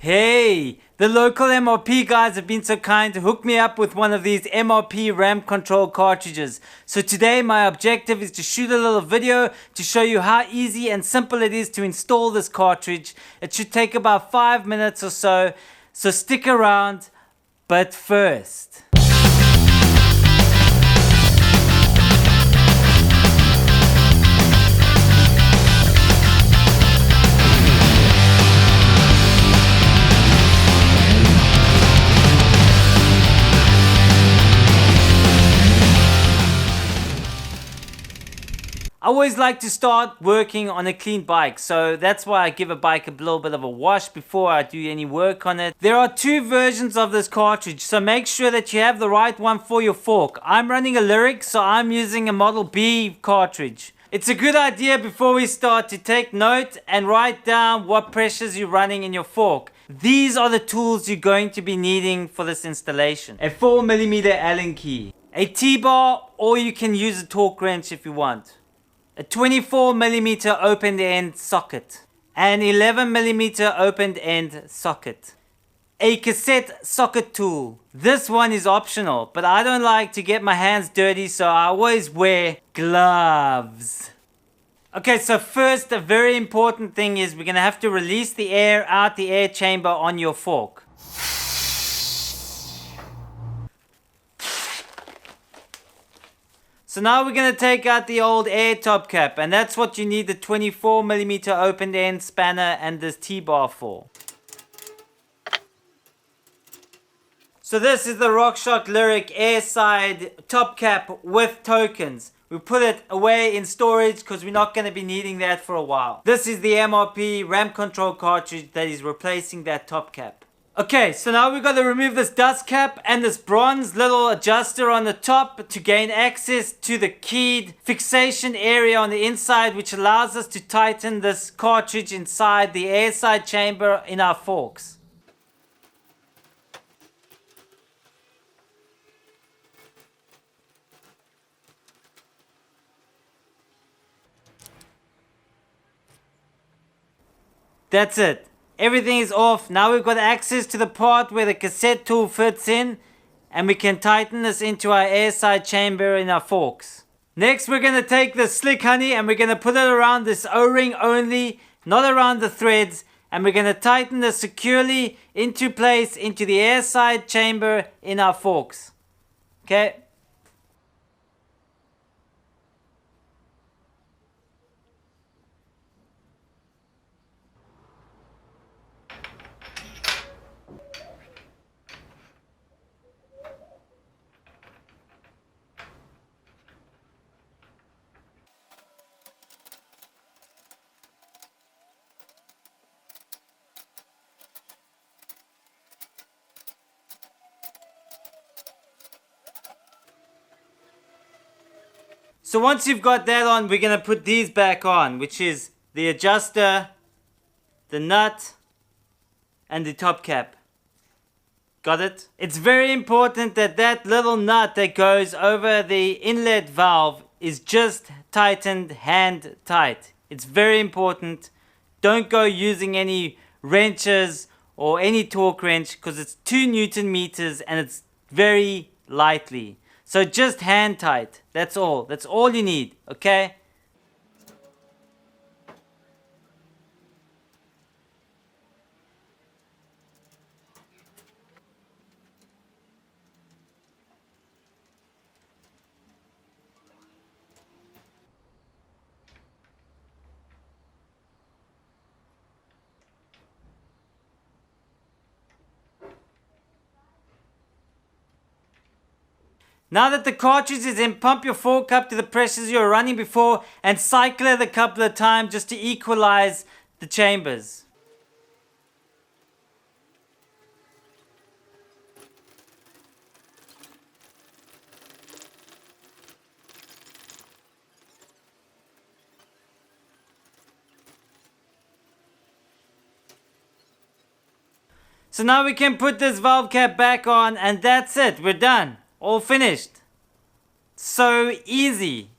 Hey, the local MRP guys have been so kind to hook me up with one of these MRP Ramp Control Cartridges. So today my objective is to shoot a little video to show you how easy and simple it is to install this cartridge. It should take about 5 minutes or so stick around. But first, I always like to start working on a clean bike, so that's why I give a bike a little bit of a wash before I do any work on it. There are two versions of this cartridge, so make sure that you have the right one for your fork. I'm running a Lyrik, so I'm using a Model B cartridge. It's a good idea before we start to take note and write down what pressures you're running in your fork. These are the tools you're going to be needing for this installation. A 4mm Allen key, a T-bar, or you can use a torque wrench if you want. A 24mm open-end socket, an 11mm open-end socket, a cassette socket tool. This one is optional, but I don't like to get my hands dirty, so I always wear gloves. Okay, so first, a very important thing is we're gonna have to release the air out the air chamber on your fork. So now we're going to take out the old air top cap, and that's what you need the 24mm open end spanner and this T-bar for. So this is the Rockshox Lyrik air side top cap with tokens. We put it away in storage because we're not going to be needing that for a while. This is the MRP Ramp Control Cartridge that is replacing that top cap. Okay, so now we've got to remove this dust cap and this bronze little adjuster on the top to gain access to the keyed fixation area on the inside, which allows us to tighten this cartridge inside the air side chamber in our forks. That's it. Everything is off. Now we've got access to the part where the cassette tool fits in, and we can tighten this into our air side chamber in our forks. Next, we're going to take the slick honey and we're going to put it around this O-ring only, not around the threads, and we're going to tighten this securely into place into the air side chamber in our forks. Okay. So once you've got that on, we're going to put these back on, which is the adjuster, the nut, and the top cap. Got it? It's very important that that little nut that goes over the inlet valve is just tightened hand tight. It's very important. Don't go using any wrenches or any torque wrench because it's 2 Newton meters and it's very lightly. So just hand tight. That's all. That's all you need. Okay? Now that the cartridge is in, pump your fork up to the pressures you were running before and cycle it a couple of times just to equalize the chambers. So now we can put this valve cap back on, and that's it. We're done. All finished. So easy.